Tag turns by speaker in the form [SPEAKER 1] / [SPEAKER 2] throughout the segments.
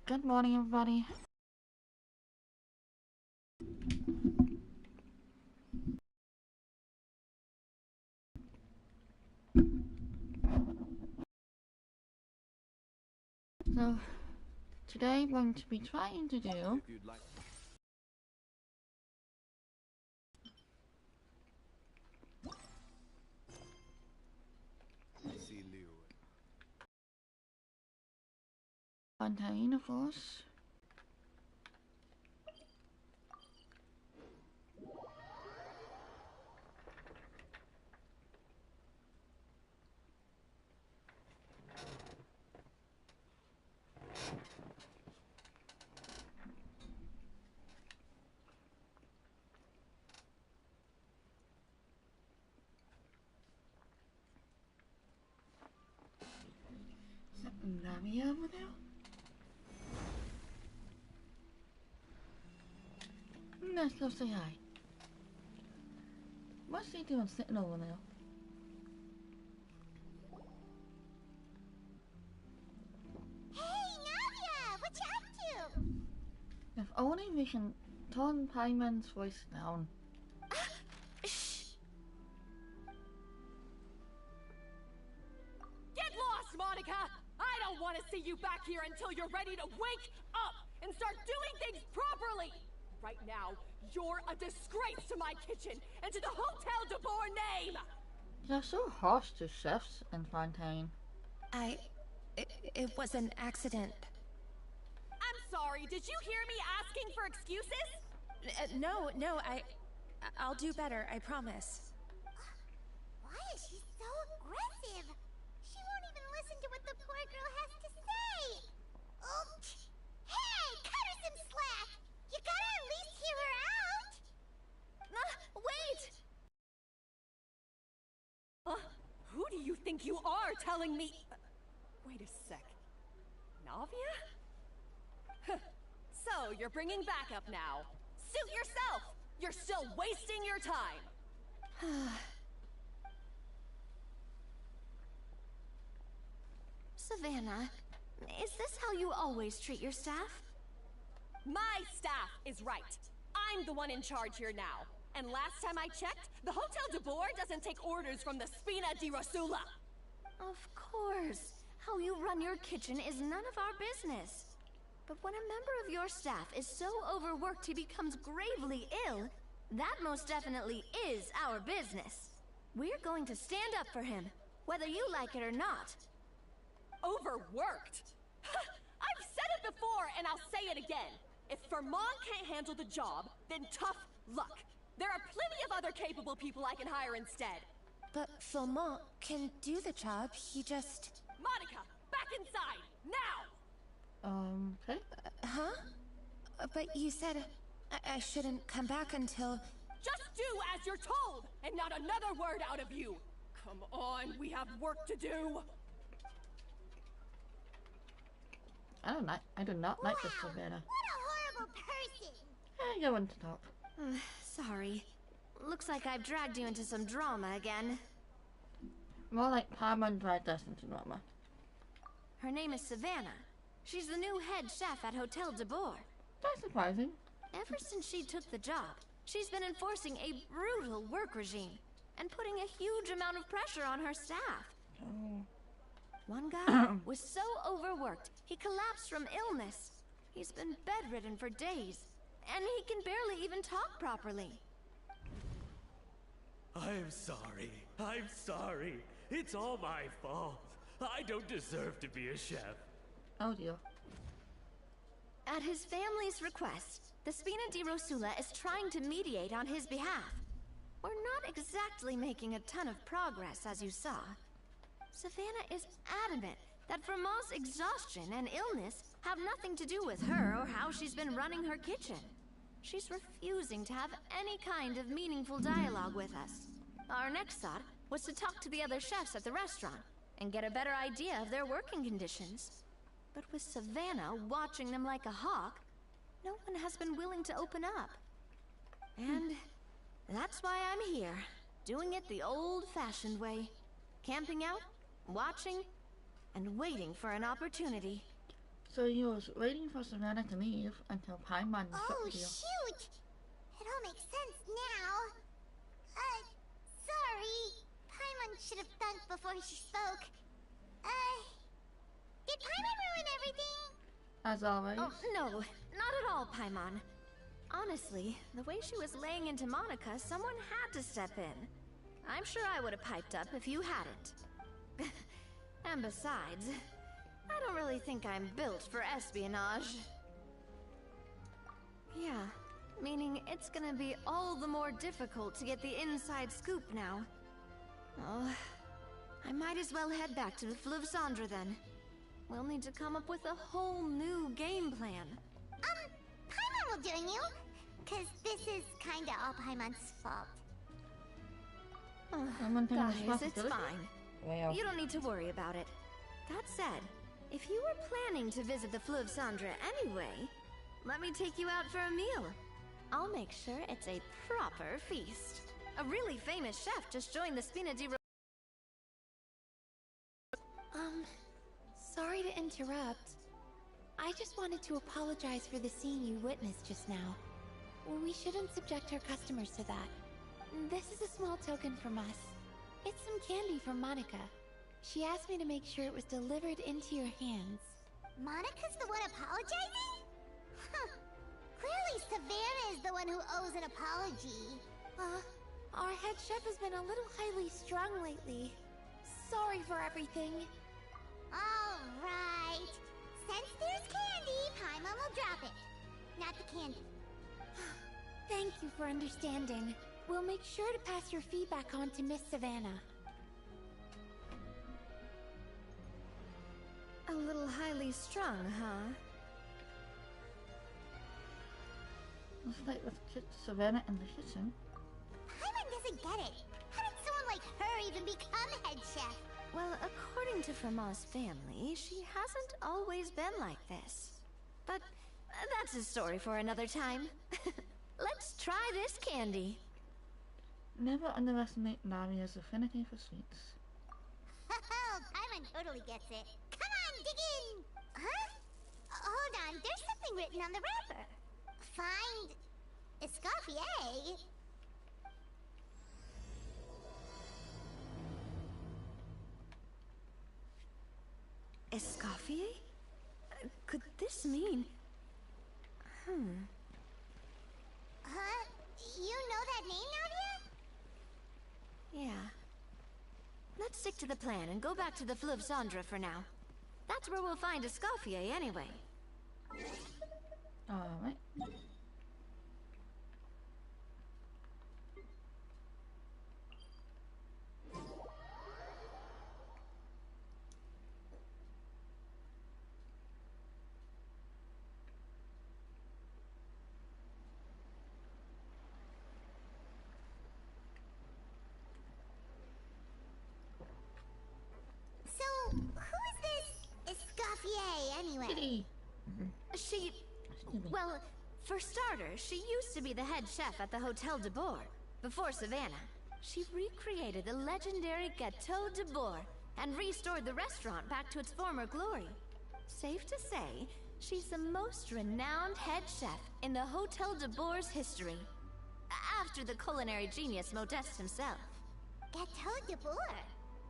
[SPEAKER 1] Good morning, everybody. So, today I'm going to be trying to do Fontaine, of course. Is that Nami over there? Let's go say hi. What's he doing sitting over there?
[SPEAKER 2] Hey, Navia! What you up to?
[SPEAKER 1] If only we can turn Paimon's voice down.
[SPEAKER 2] Shh!
[SPEAKER 3] Get lost, Monica! I don't want to see you back here until you're ready to wake up and start doing things properly! Right now, you're a disgrace to my kitchen and to the Hotel de Boer name!
[SPEAKER 1] They're so harsh to chefs in Fontaine.
[SPEAKER 2] It was an accident.
[SPEAKER 3] I'm sorry, did you hear me asking for excuses?
[SPEAKER 2] No, I'll do better, I promise. Why is she so aggressive? She won't even listen to what the poor girl has to say. Hey, cut her some slack! You gotta at least hear her out! Wait!
[SPEAKER 3] Who do you think you are telling me? Wait a sec. Navia? So, you're bringing backup now. Suit yourself! You're still wasting your time!
[SPEAKER 2] Savannah, is this how you always treat your staff?
[SPEAKER 3] My staff is right. I'm the one in charge here now. And last time I checked, the Hotel de Boer doesn't take orders from the Spina di Rosula.
[SPEAKER 2] Of course. How you run your kitchen is none of our business. But when a member of your staff is so overworked he becomes gravely ill, that most definitely is our business. We're going to stand up for him, whether you like it or not.
[SPEAKER 3] Overworked? I've said it before and I'll say it again. If Vermont can't handle the job, then tough luck. There are plenty of other capable people I can hire instead.
[SPEAKER 2] But Philmont can do the job, he just...
[SPEAKER 3] Monica, back inside, now!
[SPEAKER 1] Okay.
[SPEAKER 2] Huh? But you said I shouldn't come back until...
[SPEAKER 3] Just do as you're told, and not another word out of you! Come on, we have work to do!
[SPEAKER 1] I do not like this Savannah.
[SPEAKER 2] What a horrible person!
[SPEAKER 1] I want to talk.
[SPEAKER 2] Sorry. Looks like I've dragged you into some drama again.
[SPEAKER 1] More like Paimon dragged us into drama.
[SPEAKER 2] Her name is Savannah. She's the new head chef at Hotel de Boer.
[SPEAKER 1] That's surprising.
[SPEAKER 2] Ever since she took the job, she's been enforcing a brutal work regime and putting a huge amount of pressure on her staff.
[SPEAKER 1] Oh.
[SPEAKER 2] One guy was so overworked, he collapsed from illness. He's been bedridden for days, and he can barely even talk properly.
[SPEAKER 4] I'm sorry. It's all my fault. I don't deserve to be a chef.
[SPEAKER 1] Oh dear.
[SPEAKER 2] At his family's request, the Spina di Rosula is trying to mediate on his behalf. We're not exactly making a ton of progress, as you saw. Savannah is adamant that Vermont's exhaustion and illness have nothing to do with her or how she's been running her kitchen. She's refusing to have any kind of meaningful dialogue with us. Our next thought was to talk to the other chefs at the restaurant and get a better idea of their working conditions. But with Savannah watching them like a hawk, no one has been willing to open up. And that's why I'm here, doing it the old-fashioned way. Camping out, watching, and waiting for an opportunity.
[SPEAKER 1] So you was waiting for Savannah to leave until Paimon
[SPEAKER 5] Oh,
[SPEAKER 1] took you.
[SPEAKER 5] shoot! It all makes sense now. Sorry. Paimon should have thunk before she spoke. Did Paimon ruin everything?
[SPEAKER 1] As always.
[SPEAKER 2] Oh, no, not at all, Paimon. Honestly, the way she was laying into Monica, someone had to step in. I'm sure I would have piped up if you hadn't. And besides, I don't really think I'm built for espionage. Yeah, meaning it's gonna be all the more difficult to get the inside scoop now. Oh, I might as well head back to the Fleuve Cendre then. We'll need to come up with a whole new game plan.
[SPEAKER 5] Paimon will join you. 'Cause this is kinda all Paimon's fault.
[SPEAKER 1] Someone take
[SPEAKER 2] Guys, it's
[SPEAKER 1] responsibility?
[SPEAKER 2] fine.
[SPEAKER 1] Well,
[SPEAKER 2] You don't need to worry about it. That said, if you were planning to visit the Fleuve Cendre anyway, let me take you out for a meal. I'll make sure it's a proper feast. A really famous chef just joined the Spina di
[SPEAKER 6] Sorry to interrupt. I just wanted to apologize for the scene you witnessed just now. We shouldn't subject our customers to that. This is a small token from us. It's some candy from Monica. She asked me to make sure it was delivered into your hands.
[SPEAKER 5] Monica's the one apologizing? Huh. Clearly Savannah is the one who owes an apology.
[SPEAKER 6] Our head chef has been a little highly strung lately. Sorry for everything.
[SPEAKER 5] Alright. Since there's candy, Paimon will drop it. Not the candy.
[SPEAKER 6] Thank you for understanding. We'll make sure to pass your feedback on to Miss Savannah.
[SPEAKER 2] A little highly strung, huh?
[SPEAKER 1] let's like with Savannah in the kitchen.
[SPEAKER 5] Paimon doesn't get it. How did someone like her even become head chef?
[SPEAKER 2] Well, according to Fermat's family, she hasn't always been like this. But that's a story for another time. Let's try this candy.
[SPEAKER 1] Never underestimate Namia's affinity for sweets.
[SPEAKER 5] Paimon totally gets it. Come on, dig in! Huh? Hold on, there's something written on the wrapper. Find Escoffier.
[SPEAKER 2] Escoffier? Could this mean...
[SPEAKER 5] Huh? You know that name, Navia?
[SPEAKER 2] Yeah. Let's stick to the plan and go back to the Fleuve Cendre for now. That's where we'll find Escoffier anyway.
[SPEAKER 1] Alright.
[SPEAKER 5] So, who is this Escoffier, anyway?
[SPEAKER 1] Kitty!
[SPEAKER 2] She...
[SPEAKER 1] Excuse me.
[SPEAKER 2] Well, for starters, she used to be the head chef at the Hotel de Bourg, before Savannah. She recreated the legendary Gâteau de Bourg and restored the restaurant back to its former glory. Safe to say, she's the most renowned head chef in the Hotel de Bourg's history. After the culinary genius Modeste himself.
[SPEAKER 5] Gâteau de Bourg.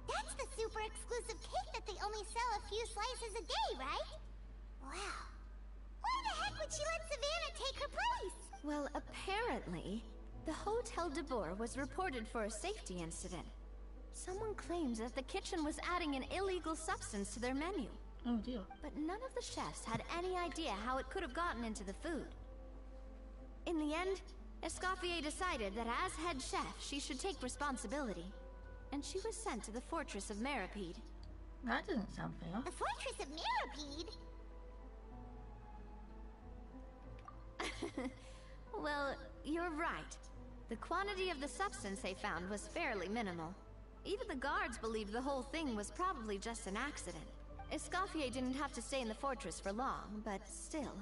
[SPEAKER 5] That's the super exclusive cake that they only sell a few slices a day, right? Wow. Why the heck would she let Savannah take her place?
[SPEAKER 2] Well, apparently, the Hotel de Bourg was reported for a safety incident. Someone claims that the kitchen was adding an illegal substance to their menu.
[SPEAKER 1] Oh dear.
[SPEAKER 2] But none of the chefs had any idea how it could have gotten into the food. In the end, Escoffier decided that as head chef, she should take responsibility. And she was sent to the Fortress of Meripede.
[SPEAKER 1] That doesn't sound fair.
[SPEAKER 5] The Fortress of Meripede?
[SPEAKER 2] Well, you're right. The quantity of the substance they found was fairly minimal. Even the guards believed the whole thing was probably just an accident. Escoffier didn't have to stay in the fortress for long, but still,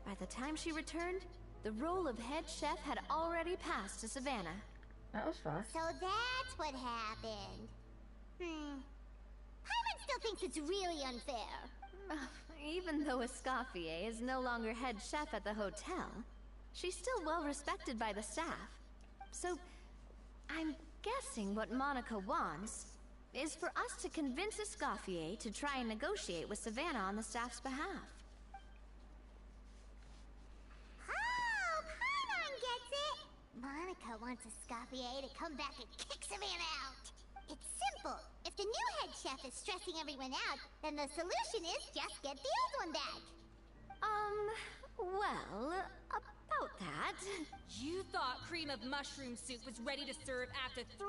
[SPEAKER 2] by the time she returned, the role of head chef had already passed to Savannah.
[SPEAKER 1] That was fast.
[SPEAKER 5] So that's what happened. Paimon still thinks it's really unfair.
[SPEAKER 2] Even though Escoffier is no longer head chef at the hotel, she's still well respected by the staff. So, I'm guessing what Monica wants is for us to convince Escoffier to try and negotiate with Savannah on the staff's behalf.
[SPEAKER 5] Oh, Paimon gets it! Monica wants Escoffier to come back and kick Savannah out. It's simple. If the new head chef is stressing everyone out, then the solution is just get the old one back.
[SPEAKER 2] Well, about that...
[SPEAKER 7] You thought cream of mushroom soup was ready to serve after 3.5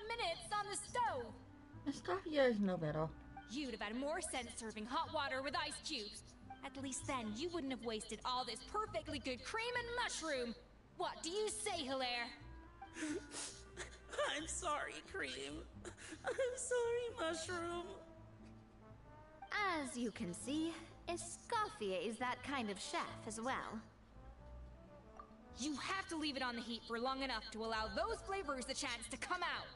[SPEAKER 7] minutes on the stove!
[SPEAKER 1] Escoffier is no better.
[SPEAKER 7] You'd have had more sense serving hot water with ice cubes. At least then you wouldn't have wasted all this perfectly good cream and mushroom. What do you say, Hilaire?
[SPEAKER 8] I'm sorry, Cream. I'm sorry, Mushroom.
[SPEAKER 2] As you can see, Escoffier is that kind of chef as well.
[SPEAKER 7] You have to leave it on the heat for long enough to allow those flavors the chance to come out.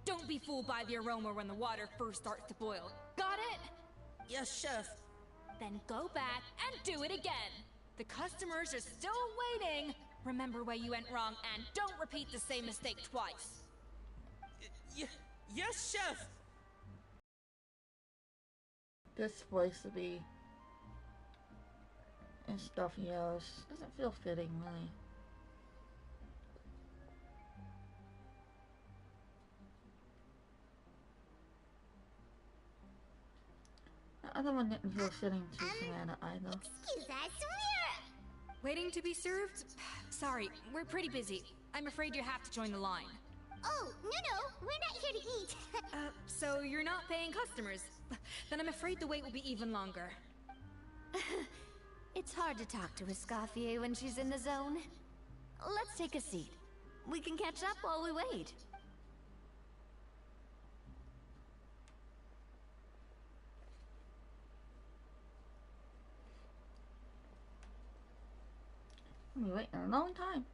[SPEAKER 7] Don't be fooled by the aroma when the water first starts to boil. Got it?
[SPEAKER 8] Yes, Chef.
[SPEAKER 7] Then go back and do it again. The customers are still waiting. Remember where you went wrong and don't repeat the same mistake twice.
[SPEAKER 8] Yes, Chef!
[SPEAKER 1] This supposed to be Escoffier doesn't feel fitting, really. The other one didn't feel fitting to Savannah either.
[SPEAKER 5] Excuse us,
[SPEAKER 7] Waiting to be served? Sorry, we're pretty busy. I'm afraid you have to join the line.
[SPEAKER 5] Oh, no, we're not here to eat.
[SPEAKER 7] So you're not paying customers? Then I'm afraid the wait will be even longer.
[SPEAKER 2] It's hard to talk to Escoffier when she's in the zone. Let's take a seat. We can catch up while we wait.
[SPEAKER 1] I've been waiting a long time.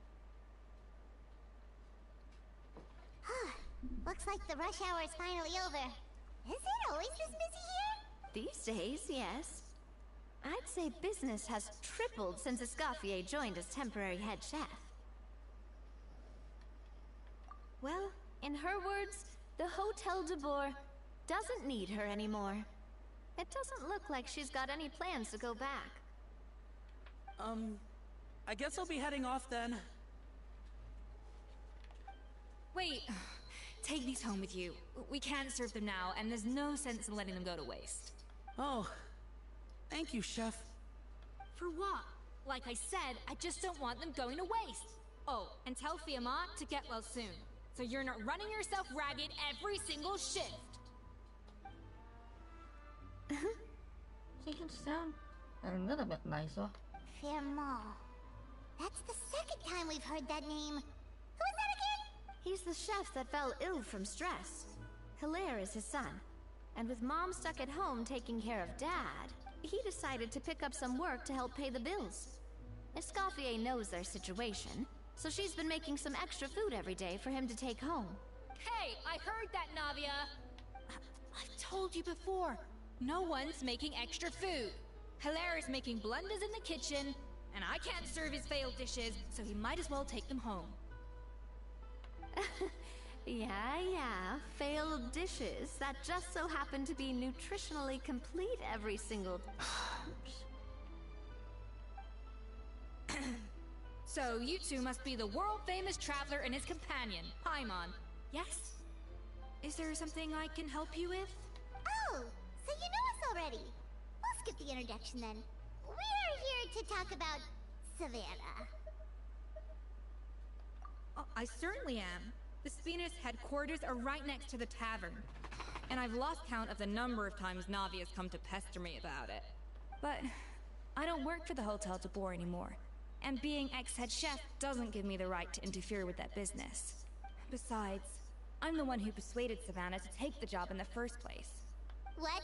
[SPEAKER 5] Looks like the rush hour is finally over. Is it always this busy here?
[SPEAKER 2] These days, yes. I'd say business has tripled since Escoffier joined as temporary head chef. Well, in her words, the Hotel de Boer doesn't need her anymore. It doesn't look like she's got any plans to go back.
[SPEAKER 8] I guess I'll be heading off then.
[SPEAKER 7] Wait, take these home with you. We can't serve them now, and there's no sense in letting them go to waste.
[SPEAKER 8] Oh, thank you, Chef.
[SPEAKER 7] For what? Like I said, I just don't want them going to waste. Oh, and tell Fiamma to get well soon, so you're not running yourself ragged every single shift.
[SPEAKER 1] She can sound a little bit nicer.
[SPEAKER 5] Fiamma. That's the second time we've heard that name. Who is that again?
[SPEAKER 2] He's the chef that fell ill from stress. Hilaire is his son. And with Mom stuck at home taking care of Dad, he decided to pick up some work to help pay the bills. Escoffier knows their situation, so she's been making some extra food every day for him to take home.
[SPEAKER 7] Hey, I heard that, Navia! I've told you before, no one's making extra food. Hilaire is making blunders in the kitchen, and I can't serve his failed dishes, so he might as well take them home.
[SPEAKER 2] Yeah, failed dishes that just so happen to be nutritionally complete every single...
[SPEAKER 7] So you two must be the world-famous traveler and his companion, Paimon. Yes? Is there something I can help you with?
[SPEAKER 5] Oh, so you know us already. We'll skip the introduction then. We're here to talk about Savannah.
[SPEAKER 7] Oh, I certainly am. The Spina's headquarters are right next to the tavern. And I've lost count of the number of times Navi has come to pester me about it. But I don't work for the Hotel de Boer anymore. And being ex-head chef doesn't give me the right to interfere with that business. Besides, I'm the one who persuaded Savannah to take the job in the first place.
[SPEAKER 5] What?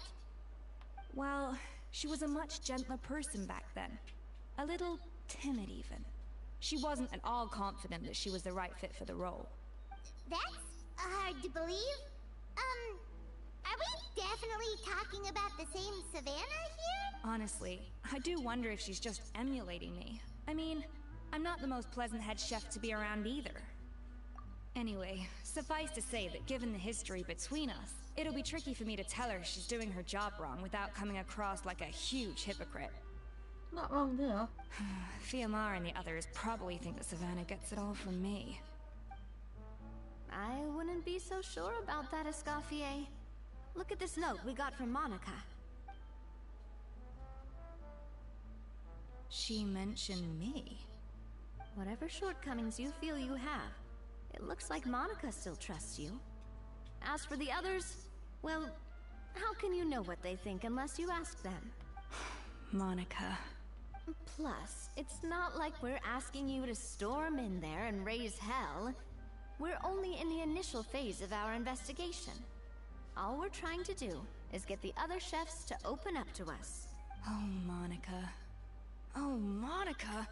[SPEAKER 7] Well, she was a much gentler person back then. A little timid even. She wasn't at all confident that she was the right fit for the role.
[SPEAKER 5] That's hard to believe. Are we definitely talking about the same Savannah here?
[SPEAKER 7] Honestly, I do wonder if she's just emulating me. I mean, I'm not the most pleasant head chef to be around either. Anyway, suffice to say that given the history between us, it'll be tricky for me to tell her she's doing her job wrong without coming across like a huge hypocrite.
[SPEAKER 1] Not wrong there.
[SPEAKER 7] Fiamara and the others probably think that Savannah gets it all from me.
[SPEAKER 2] I wouldn't be so sure about that, Escoffier. Look at this note we got from Monica.
[SPEAKER 7] She mentioned me.
[SPEAKER 2] Whatever shortcomings you feel you have, it looks like Monica still trusts you. As for the others, well, how can you know what they think unless you ask them?
[SPEAKER 7] Monica.
[SPEAKER 2] Plus, it's not like we're asking you to storm in there and raise hell. We're only in the initial phase of our investigation. All we're trying to do is get the other chefs to open up to us.
[SPEAKER 7] Oh, Monica. Oh, Monica!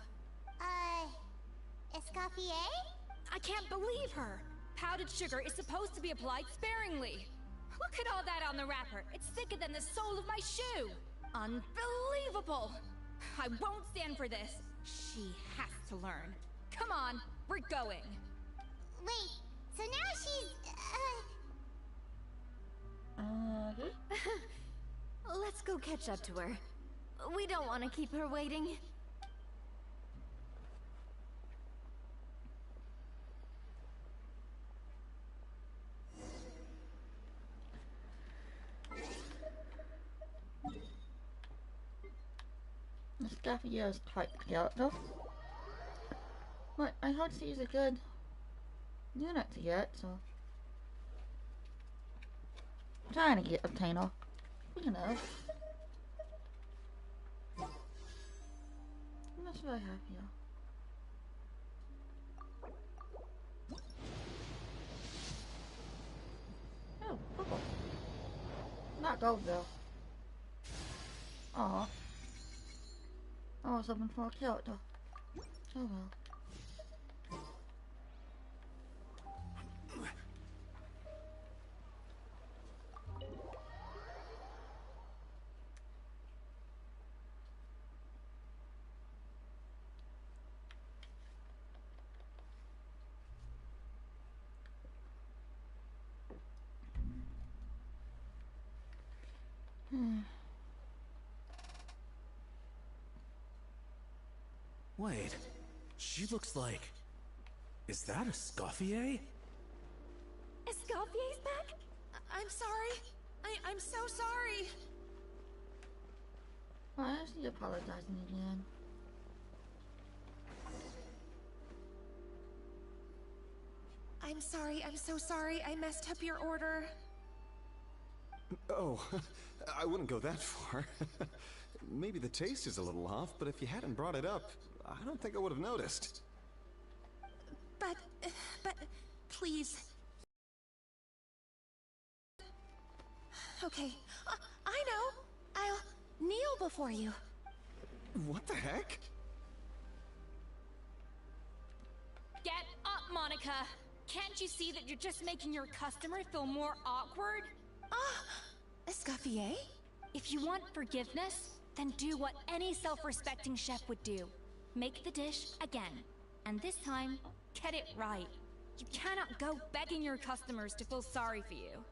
[SPEAKER 5] Escoffier?
[SPEAKER 7] I can't believe her! Powdered sugar is supposed to be applied sparingly. Look at all that on the wrapper. It's thicker than the sole of my shoe. Unbelievable! I won't stand for this. She has to learn. Come on, we're going.
[SPEAKER 5] Wait, so now she's,
[SPEAKER 2] Let's go catch up to her. We don't want to keep her waiting.
[SPEAKER 1] Escoffier is quite character. But I heard she's a good unit to get, so I'm trying to obtain her. Speaking of, I'm not sure I have here. Oh, purple. Not gold though. Aw. I was hoping for a character. Oh well.
[SPEAKER 4] Wait, she looks like... Is that Escoffier?
[SPEAKER 3] Escoffier's back? I'm sorry. I'm so sorry.
[SPEAKER 1] Why is he apologizing again?
[SPEAKER 3] I'm sorry, I'm so sorry. I messed up your order.
[SPEAKER 9] Oh, I wouldn't go that far. Maybe the taste is a little off, but if you hadn't brought it up, I don't think I would have noticed.
[SPEAKER 3] But, please. Okay, I know. I'll kneel before you.
[SPEAKER 9] What the heck?
[SPEAKER 7] Get up, Monica! Can't you see that you're just making your customer feel more awkward?
[SPEAKER 3] Escoffier?
[SPEAKER 7] If you want forgiveness, then do what any self-respecting chef would do. Make the dish again. And this time, get it right. You cannot go begging your customers to feel sorry for you.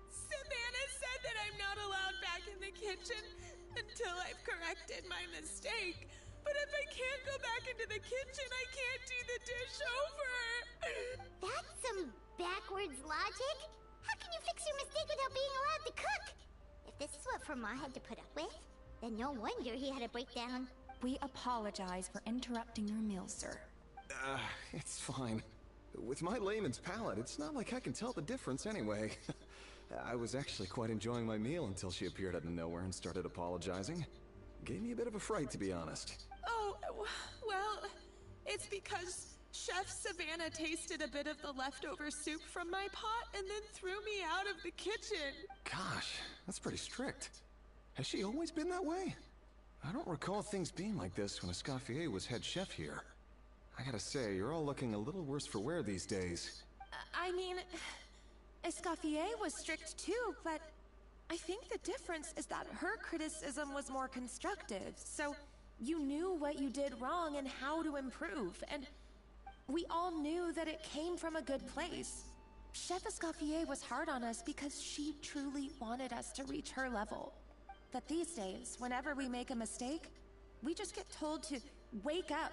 [SPEAKER 3] Savannah said that I'm not allowed back in the kitchen until I've corrected my mistake. But if I can't go back into the kitchen, I can't do the dish over.
[SPEAKER 5] That's some backwards logic. How can you fix your mistake without being allowed to cook? If this is what Fermat had to put up with, then no wonder he had a breakdown.
[SPEAKER 7] We apologize for interrupting your meal, sir.
[SPEAKER 9] It's fine. With my layman's palate, it's not like I can tell the difference anyway. I was actually quite enjoying my meal until she appeared out of nowhere and started apologizing. Gave me a bit of a fright, to be honest.
[SPEAKER 3] Oh, well, it's because Chef Savannah tasted a bit of the leftover soup from my pot and then threw me out of the kitchen.
[SPEAKER 9] Gosh, that's pretty strict. Has she always been that way? I don't recall things being like this when Escoffier was head chef here. I gotta say, you're all looking a little worse for wear these days.
[SPEAKER 10] I mean, Escoffier was strict too, but I think the difference is that her criticism was more constructive, so you knew what you did wrong and how to improve, and we all knew that it came from a good place. Chef Escoffier was hard on us because she truly wanted us to reach her level. But these days, whenever we make a mistake, we just get told to wake up,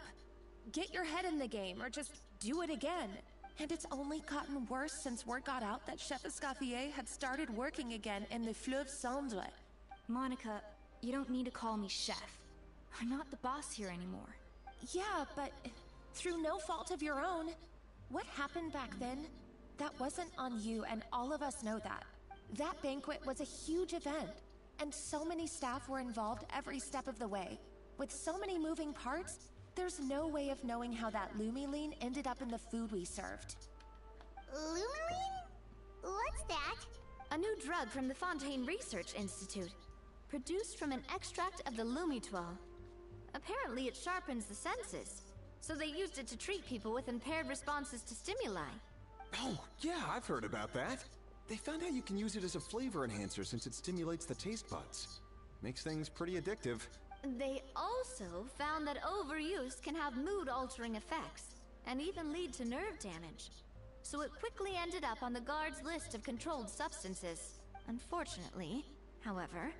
[SPEAKER 10] get your head in the game, or just do it again. And it's only gotten worse since word got out that Chef Escoffier had started working again in the Fleuve Cendre.
[SPEAKER 7] Monica, you don't need to call me chef. I'm not the boss here anymore.
[SPEAKER 10] Yeah, but through no fault of your own. What happened back then, that wasn't on you, and all of us know that. That banquet was a huge event, and so many staff were involved every step of the way. With so many moving parts, there's no way of knowing how that Lumiline ended up in the food we served.
[SPEAKER 5] Lumiline? What's that?
[SPEAKER 2] A new drug from the Fontaine Research Institute, produced from an extract of the Lumitoile. Apparently it sharpens the senses, so they used it to treat people with impaired responses to stimuli.
[SPEAKER 9] Oh, yeah, I've heard about that. They found out you can use it as a flavor enhancer since it stimulates the taste buds. Makes things pretty addictive.
[SPEAKER 2] They also found that overuse can have mood-altering effects, and even lead to nerve damage. So it quickly ended up on the guards' list of controlled substances. Unfortunately, however,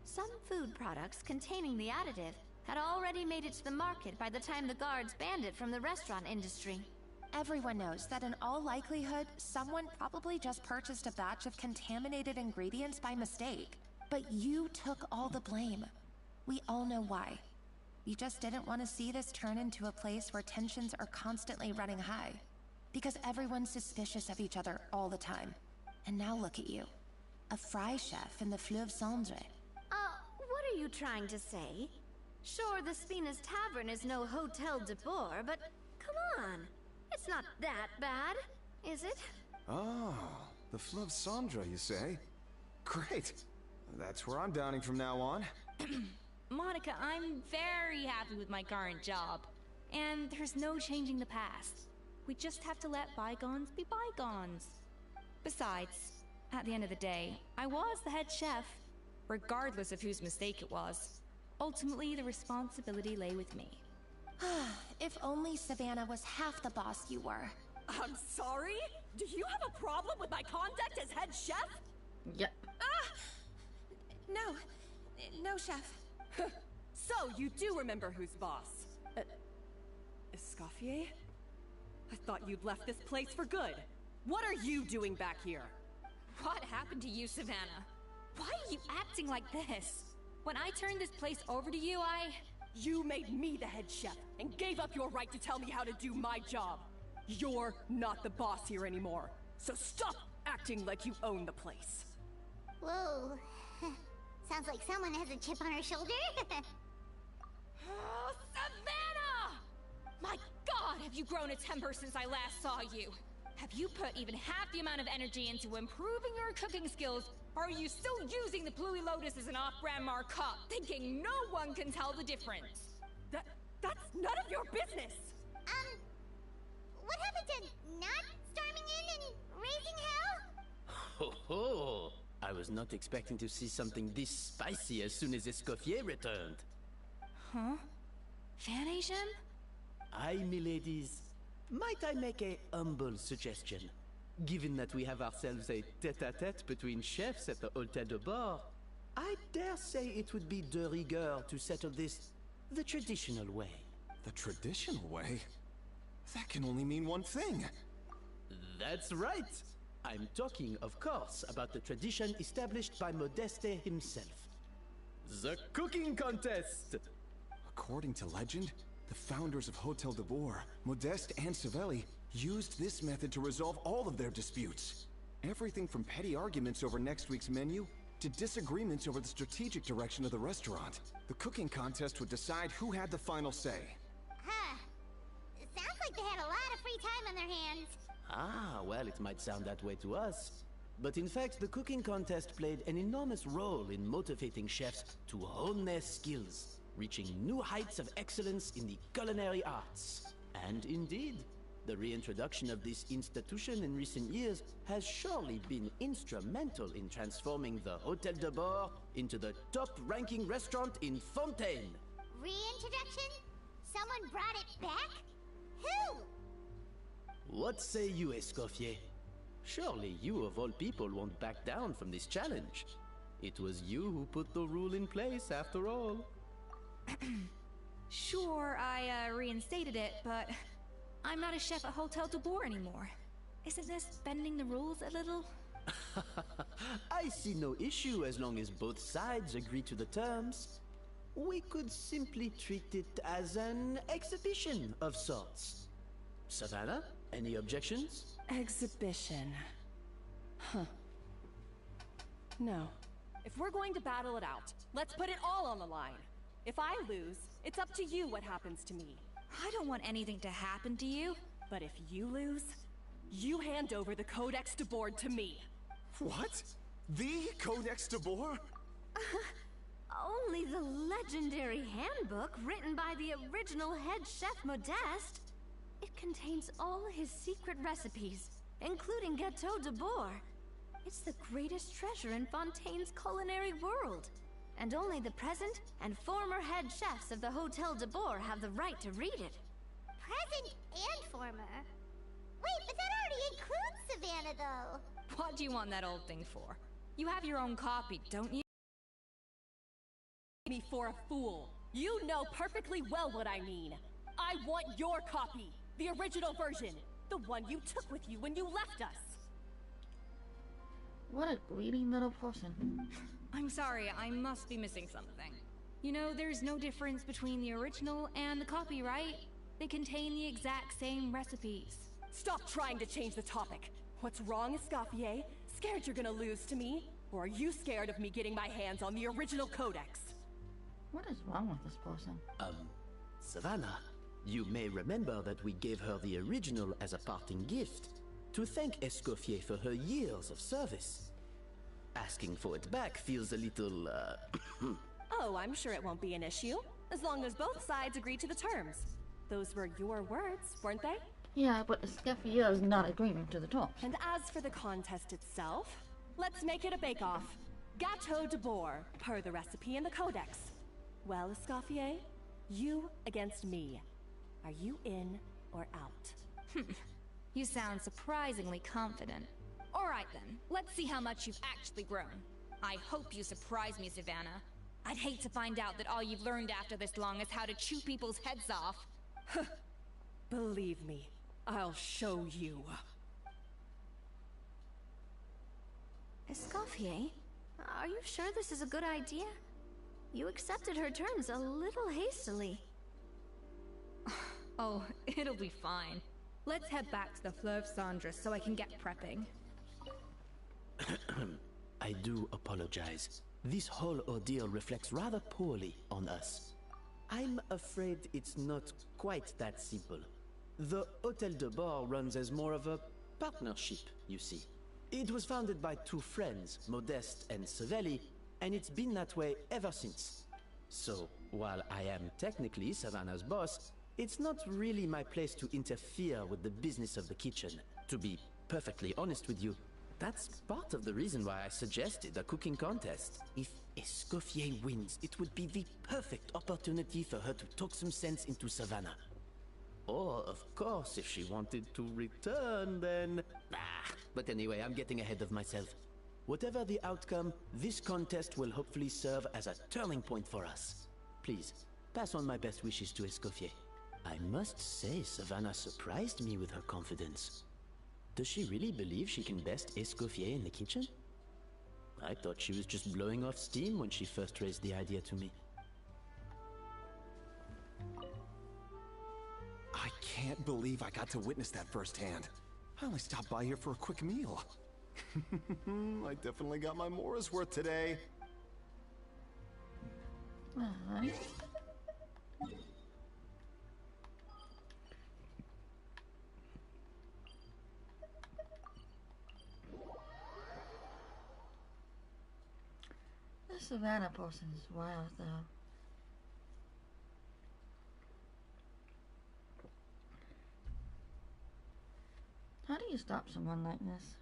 [SPEAKER 2] some food products containing the additive had already made it to the market by the time the guards banned it from the restaurant industry.
[SPEAKER 10] Everyone knows that in all likelihood, someone probably just purchased a batch of contaminated ingredients by mistake. But you took all the blame. We all know why. You just didn't want to see this turn into a place where tensions are constantly running high. Because everyone's suspicious of each other all the time. And now look at you. A fry chef in the Fleuve Cendre.
[SPEAKER 2] What are you trying to say? Sure, the Spina's Tavern is no Hotel de Boer, but come on. It's not that bad, is it?
[SPEAKER 9] Oh, the Fleuve Cendre, you say? Great. That's where I'm dining from now on.
[SPEAKER 7] Monica, I'm very happy with my current job. And there's no changing the past. We just have to let bygones be bygones. Besides, at the end of the day, I was the head chef, regardless of whose mistake it was. Ultimately, the responsibility lay with me.
[SPEAKER 10] If only Savannah was half the boss you were.
[SPEAKER 3] I'm sorry? Do you have a problem with my conduct as head chef?
[SPEAKER 1] Yep.
[SPEAKER 10] No, chef.
[SPEAKER 3] So, you do remember who's boss? Escoffier? I thought you'd left this place for good. What are you doing back here?
[SPEAKER 7] What happened to you, Savannah? Why are you acting like this? When I turned this place over to you,
[SPEAKER 3] You made me the head chef and gave up your right to tell me how to do my job. You're not the boss here anymore, so stop acting like you own the place.
[SPEAKER 5] Whoa. Sounds like someone has a chip on her shoulder.
[SPEAKER 7] Oh, Savannah! My God, have you grown a temper since I last saw you? Have you put even half the amount of energy into improving your cooking skills, or are you still using the Pluie Lotus as an off-brand markup, thinking no one can tell the difference?
[SPEAKER 3] That's none of your business!
[SPEAKER 5] What happened to not storming in and raising hell?
[SPEAKER 11] Ho ho! I was not expecting to see something this spicy as soon as Escoffier returned.
[SPEAKER 7] Huh? Fan Asian?
[SPEAKER 11] Aye, miladies. Might I make a humble suggestion? Given that we have ourselves a tête-à-tête between chefs at the Hôtel de Bord, I dare say it would be de rigueur to settle this the traditional way.
[SPEAKER 9] The traditional way? That can only mean one thing.
[SPEAKER 11] That's right! I'm talking, of course, about the tradition established by Modeste himself. The cooking contest!
[SPEAKER 9] According to legend, the founders of Hotel de Boer, Modeste and Savelli, used this method to resolve all of their disputes. Everything from petty arguments over next week's menu to disagreements over the strategic direction of the restaurant. The cooking contest would decide who had the final say.
[SPEAKER 5] Huh. Sounds like they had a lot of free time on their hands.
[SPEAKER 11] Ah, well, it might sound that way to us. But in fact, the cooking contest played an enormous role in motivating chefs to hone their skills, reaching new heights of excellence in the culinary arts. And indeed, the reintroduction of this institution in recent years has surely been instrumental in transforming the Hôtel de Bord into the top-ranking restaurant in Fontaine.
[SPEAKER 5] Reintroduction? Someone brought it back? Who?
[SPEAKER 11] What say you, Escoffier? Surely you of all people won't back down from this challenge. It was you who put the rule in place, after all.
[SPEAKER 7] Sure, I reinstated it, but I'm not a chef at Hotel de Boer anymore. Isn't this bending the rules a little?
[SPEAKER 11] I see no issue as long as both sides agree to the terms. We could simply treat it as an exhibition of sorts. Savannah, any objections?
[SPEAKER 3] Exhibition. Huh. No. If we're going to battle it out, let's put it all on the line. If I lose, it's up to you what happens to me.
[SPEAKER 7] I don't want anything to happen to you.
[SPEAKER 3] But if you lose, you hand over the Codex de Board to me.
[SPEAKER 9] What? The Codex de Boer?
[SPEAKER 2] Only the legendary handbook written by the original head chef Modeste. It contains all his secret recipes, including Gâteau de Boer. It's the greatest treasure in Fontaine's culinary world. And only the present and former head chefs of the Hôtel de Boer have the right to read it.
[SPEAKER 5] Present and former? Wait, but that already includes Savannah, though.
[SPEAKER 7] What do you want that old thing for? You have your own copy, don't you?
[SPEAKER 3] Me for a fool. You know perfectly well what I mean. I want your copy, the original version, the one you took with you when you left us.
[SPEAKER 1] What a greedy little person.
[SPEAKER 7] I'm sorry, I must be missing something. You know, there's no difference between the original and the copy, right? They contain the exact same recipes.
[SPEAKER 3] Stop trying to change the topic. What's wrong, Escoffier? Scared you're gonna lose to me? Or are you scared of me getting my hands on the original codex?
[SPEAKER 1] What is wrong with this person?
[SPEAKER 11] Savannah, you may remember that we gave her the original as a parting gift to thank Escoffier for her years of service. Asking for it back feels a little,
[SPEAKER 3] Oh, I'm sure it won't be an issue, as long as both sides agree to the terms. Those were your words, weren't they?
[SPEAKER 1] Yeah, but Escoffier is not agreeing to the talks.
[SPEAKER 3] And as for the contest itself, let's make it a bake-off. Gâteau de Boer, per the recipe in the codex. Well, Escoffier, you against me. Are you in or out?
[SPEAKER 7] You sound surprisingly confident. All right then, let's see how much you've actually grown. I hope you surprise me, Savannah. I'd hate to find out that all you've learned after this long is how to chew people's heads off.
[SPEAKER 3] Believe me, I'll show you.
[SPEAKER 2] Escoffier, are you sure this is a good idea? You accepted her terms a little hastily.
[SPEAKER 7] Oh, it'll be fine. Let's head back to the Fleuve Cendre so I can get prepping.
[SPEAKER 11] I do apologize. This whole ordeal reflects rather poorly on us. I'm afraid it's not quite that simple. The Hôtel de Boer runs as more of a partnership, you see. It was founded by two friends, Modeste and Savelli, and it's been that way ever since. So, while I am technically Savannah's boss, it's not really my place to interfere with the business of the kitchen. To be perfectly honest with you, that's part of the reason why I suggested a cooking contest. If Escoffier wins, it would be the perfect opportunity for her to talk some sense into Savannah. Or, of course, if she wanted to return, then... But anyway, I'm getting ahead of myself. Whatever the outcome, this contest will hopefully serve as a turning point for us. Please, pass on my best wishes to Escoffier. I must say, Savannah surprised me with her confidence. Does she really believe she can best Escoffier in the kitchen? I thought she was just blowing off steam when she first raised the idea to me.
[SPEAKER 9] I can't believe I got to witness that firsthand. I only stopped by here for a quick meal. I definitely got my Mora's worth today.
[SPEAKER 1] This Savannah person is wild, though. you stop someone like this?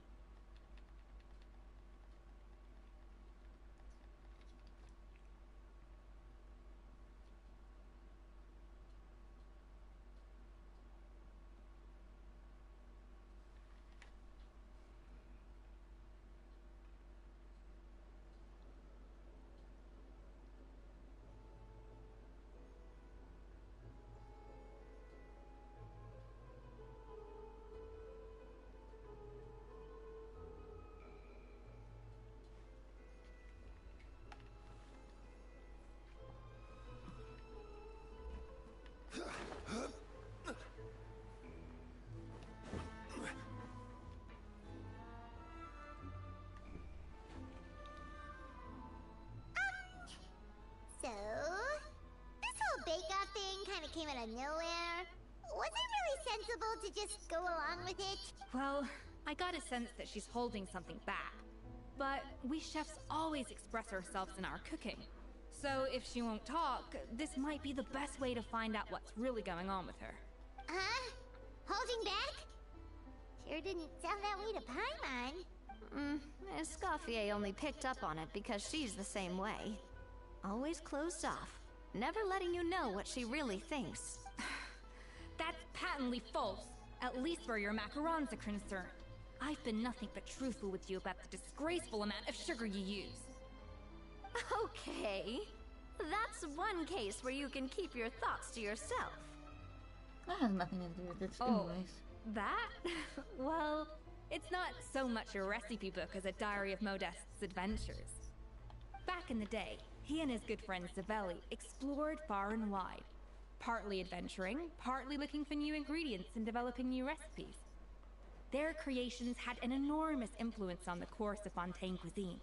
[SPEAKER 5] So, this whole bake-off thing kind of came out of nowhere. Was it really sensible to just go along with it?
[SPEAKER 7] Well, I got a sense that she's holding something back. But we chefs always express ourselves in our cooking. So if she won't talk, this might be the best way to find out what's really going on with her.
[SPEAKER 5] Huh? Holding back? Sure didn't sound that way to Paimon.
[SPEAKER 2] Escoffier only picked up on it because she's the same way. Always closed off, never letting you know what she really thinks.
[SPEAKER 7] That's patently false, at least where your macarons are concerned. I've been nothing but truthful with you about the disgraceful amount of sugar you use.
[SPEAKER 2] Okay, that's one case where you can keep your thoughts to yourself.
[SPEAKER 1] That has nothing to do with this
[SPEAKER 7] Oh,
[SPEAKER 1] anyways.
[SPEAKER 7] that? Well, it's not so much a recipe book as a diary of Modeste's adventures. Back in the day, he and his good friend Savelli explored far and wide, partly adventuring, partly looking for new ingredients and developing new recipes. Their creations had an enormous influence on the course of Fontaine cuisine,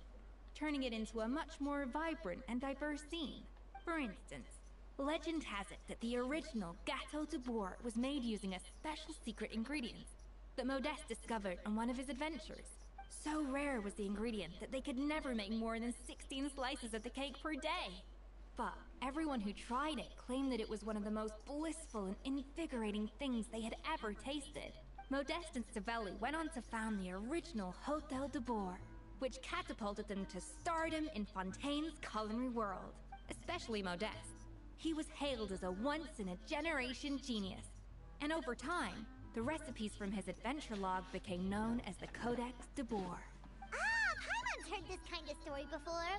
[SPEAKER 7] turning it into a much more vibrant and diverse scene. For instance, legend has it that the original Gâteau de Bourg was made using a special secret ingredient that Modeste discovered on one of his adventures. So rare was the ingredient that they could never make more than 16 slices of the cake per day. But everyone who tried it claimed that it was one of the most blissful and invigorating things they had ever tasted. Modeste and Savelli went on to found the original Hôtel de Bourg, which catapulted them to stardom in Fontaine's culinary world. Especially Modeste. He was hailed as a once-in-a-generation genius. And over time, the recipes from his adventure log became known as the Codex de Bourg.
[SPEAKER 5] Ah, Paimon's heard this kind of story before.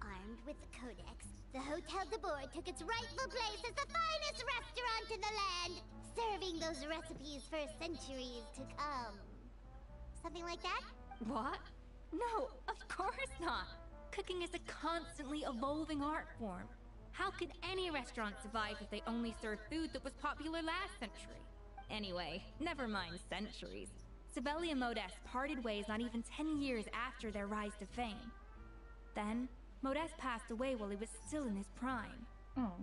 [SPEAKER 5] Armed with the Codex, the Hotel de Bourg took its rightful place as the finest restaurant in the land, serving those recipes for centuries to come. Something like that?
[SPEAKER 7] What? No, of course not. Cooking is a constantly evolving art form. How could any restaurant survive if they only served food that was popular last century? Anyway, never mind centuries. Savelli and Modeste parted ways not even 10 years after their rise to fame. Then, Modeste passed away while he was still in his prime.
[SPEAKER 1] Oh.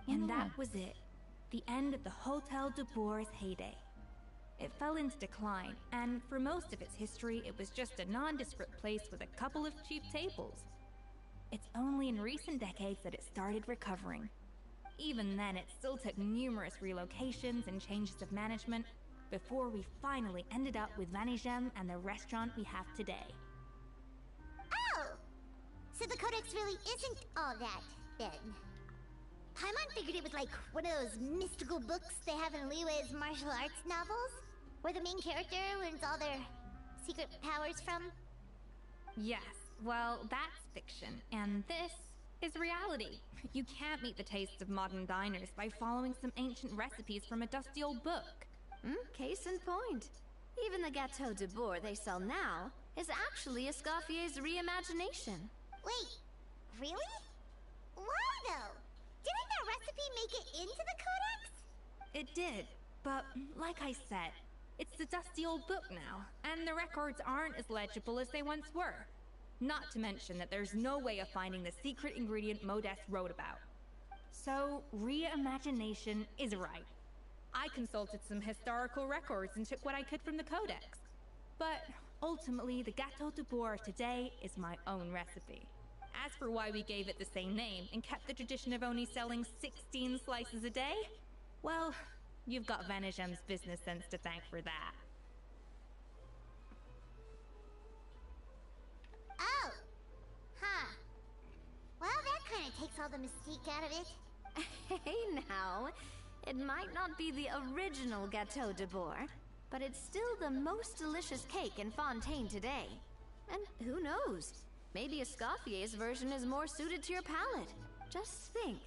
[SPEAKER 7] And that was it. The end of the Hôtel de Bourg's heyday. It fell into decline, and for most of its history, it was just a nondescript place with a couple of cheap tables. It's only in recent decades that it started recovering. Even then, it still took numerous relocations and changes of management before we finally ended up with Vanigem and the restaurant we have today.
[SPEAKER 5] Oh! So the Codex really isn't all that, then. Paimon figured it was like one of those mystical books they have in Liwe's martial arts novels, where the main character learns all their secret powers from.
[SPEAKER 7] Yes, well, that's fiction, and this is reality. You can't meet the tastes of modern diners by following some ancient recipes from a dusty old book.
[SPEAKER 2] Case in point. Even the Gâteau de Bourg they sell now is actually Escoffier's reimagination.
[SPEAKER 5] Wait, really? Why though? Didn't that recipe make it into the Codex?
[SPEAKER 7] It did, but like I said, it's the dusty old book now, and the records aren't as legible as they once were. Not to mention that there's no way of finding the secret ingredient Modeste wrote about. So, reimagination is right. I consulted some historical records and took what I could from the Codex. But ultimately, the Gâteau de Bourg today is my own recipe. As for why we gave it the same name and kept the tradition of only selling 16 slices a day, well, you've got Vanigem's business sense to thank for that.
[SPEAKER 5] all the mystique out of it?
[SPEAKER 2] Hey now, it might not be the original Gâteau de Bourg, but it's still the most delicious cake in Fontaine today. And who knows? Maybe Escoffier's version is more suited to your palate. Just think,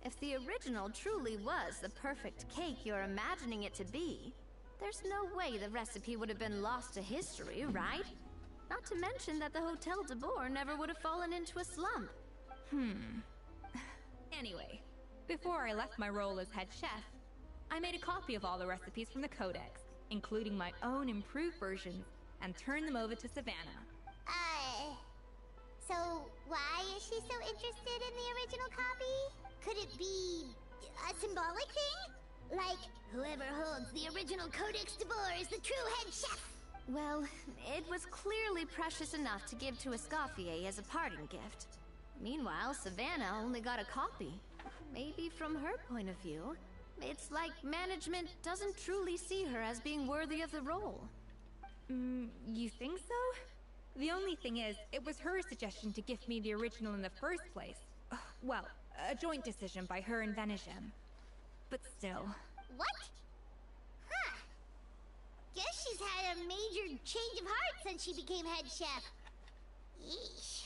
[SPEAKER 2] if the original truly was the perfect cake you're imagining it to be, there's no way the recipe would have been lost to history, right? Not to mention that the Hotel de Bourg never would have fallen into a slump.
[SPEAKER 7] Anyway, before I left my role as head chef, I made a copy of all the recipes from the Codex, including my own improved versions, and turned them over to Savannah.
[SPEAKER 5] So why is she so interested in the original copy? Could it be a symbolic thing? Like, whoever holds the original Codex de Bourg is the true head chef?
[SPEAKER 2] Well, it was clearly precious enough to give to Escoffier as a parting gift. Meanwhile, Savannah only got a copy. Maybe from her point of view, it's like management doesn't truly see her as being worthy of the role.
[SPEAKER 7] You think so? The only thing is, it was her suggestion to gift me the original in the first place. Well, a joint decision by her and Venegem. But still.
[SPEAKER 5] What? Huh. Guess she's had a major change of heart since she became head chef. Yeesh.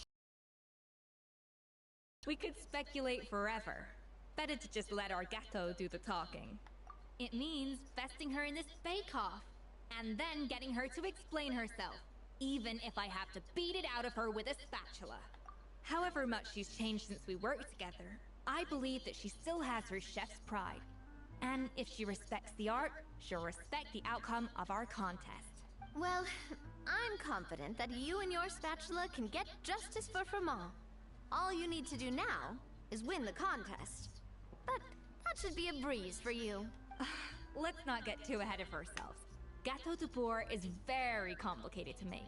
[SPEAKER 7] We could speculate forever. Better to just let our Gâteau do the talking. It means besting her in this bake-off, and then getting her to explain herself, even if I have to beat it out of her with a spatula. However much she's changed since we worked together, I believe that she still has her chef's pride. And if she respects the art, she'll respect the outcome of our contest.
[SPEAKER 2] Well, I'm confident that you and your spatula can get justice for Froment. All you need to do now is win the contest. But that should be a breeze for you.
[SPEAKER 7] Let's not get too ahead of ourselves. Gâteau de Bourg is very complicated to make.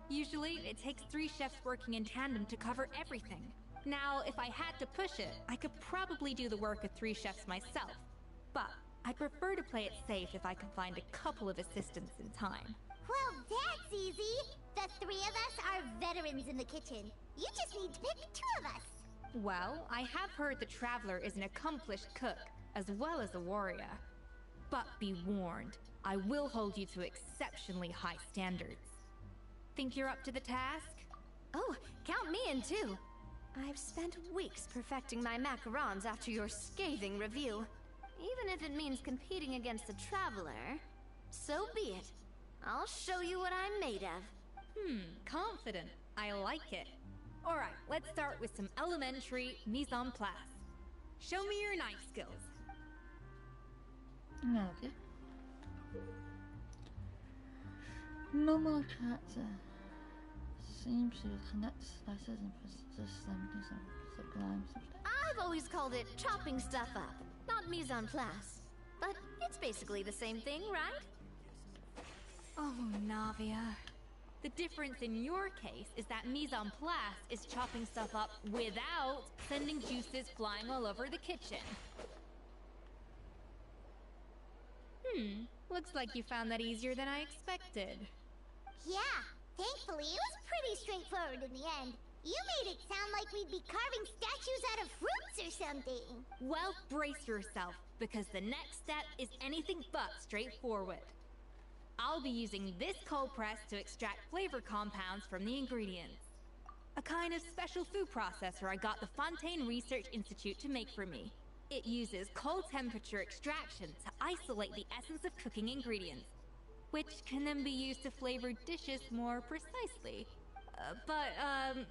[SPEAKER 7] Usually, it takes 3 chefs working in tandem to cover everything. Now, if I had to push it, I could probably do the work of 3 chefs myself. But I'd prefer to play it safe if I could find a couple of assistants in time.
[SPEAKER 5] Well, that's easy. The 3 of us are veterans in the kitchen. You just need to pick 2 of us.
[SPEAKER 7] Well, I have heard the Traveler is an accomplished cook, as well as a warrior. But be warned, I will hold you to exceptionally high standards. Think you're up to the task?
[SPEAKER 2] Oh, count me in too. I've spent weeks perfecting my macarons after your scathing review. Even if it means competing against the Traveler, so be it. I'll show you what I'm made of.
[SPEAKER 7] Confident. I like it. Alright, let's start with some elementary mise en place. Show me your knife skills.
[SPEAKER 1] Okay. Normal character seems to connect slices and process them to some sublime substance.
[SPEAKER 2] I've always called it chopping stuff up, not mise en place. But it's basically the same thing, right?
[SPEAKER 7] Oh, Navia. The difference in your case is that mise en place is chopping stuff up without sending juices flying all over the kitchen. Looks like you found that easier than I expected.
[SPEAKER 5] Yeah, thankfully it was pretty straightforward in the end. You made it sound like we'd be carving statues out of fruits or something.
[SPEAKER 7] Well, brace yourself, because the next step is anything but straightforward. I'll be using this cold press to extract flavor compounds from the ingredients. A kind of special food processor I got the Fontaine Research Institute to make for me. It uses cold temperature extraction to isolate the essence of cooking ingredients, which can then be used to flavor dishes more precisely. But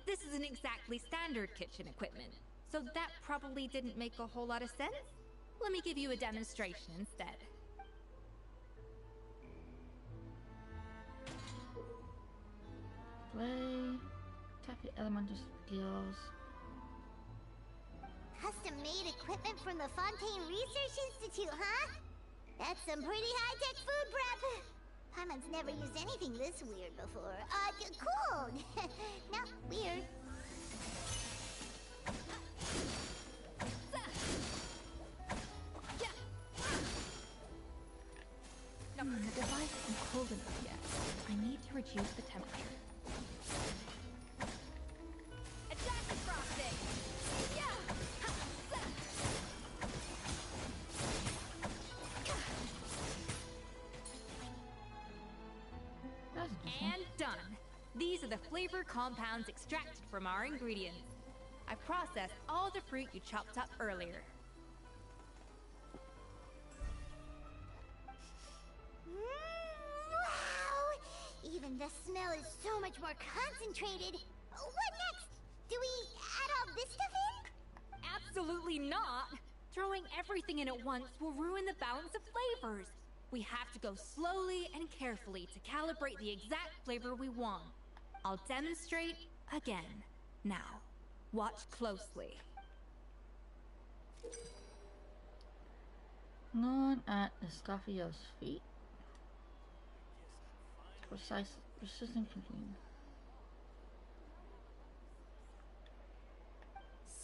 [SPEAKER 7] this isn't exactly standard kitchen equipment, so that probably didn't make a whole lot of sense. Let me give you a demonstration instead.
[SPEAKER 1] Play. Tap your elemental skills.
[SPEAKER 5] Custom-made equipment from the Fontaine Research Institute, huh? That's some pretty high-tech food prep. Paimon's never used anything this weird before. Cool. No, weird.
[SPEAKER 7] The device isn't cold enough yet. I need to reduce the temperature.
[SPEAKER 3] Attack the frosting! Yeah!
[SPEAKER 7] are the flavor compounds extracted from our ingredients. I've processed all the fruit you chopped up earlier.
[SPEAKER 5] Wow! Even the smell is so much more concentrated. What next? Do we add all this stuff in?
[SPEAKER 7] Absolutely not! Throwing everything in at once will ruin the balance of flavors. We have to go slowly and carefully to calibrate the exact flavor we want. I'll demonstrate again. Now, watch closely.
[SPEAKER 1] None at Escoffier's feet. Precision cooking.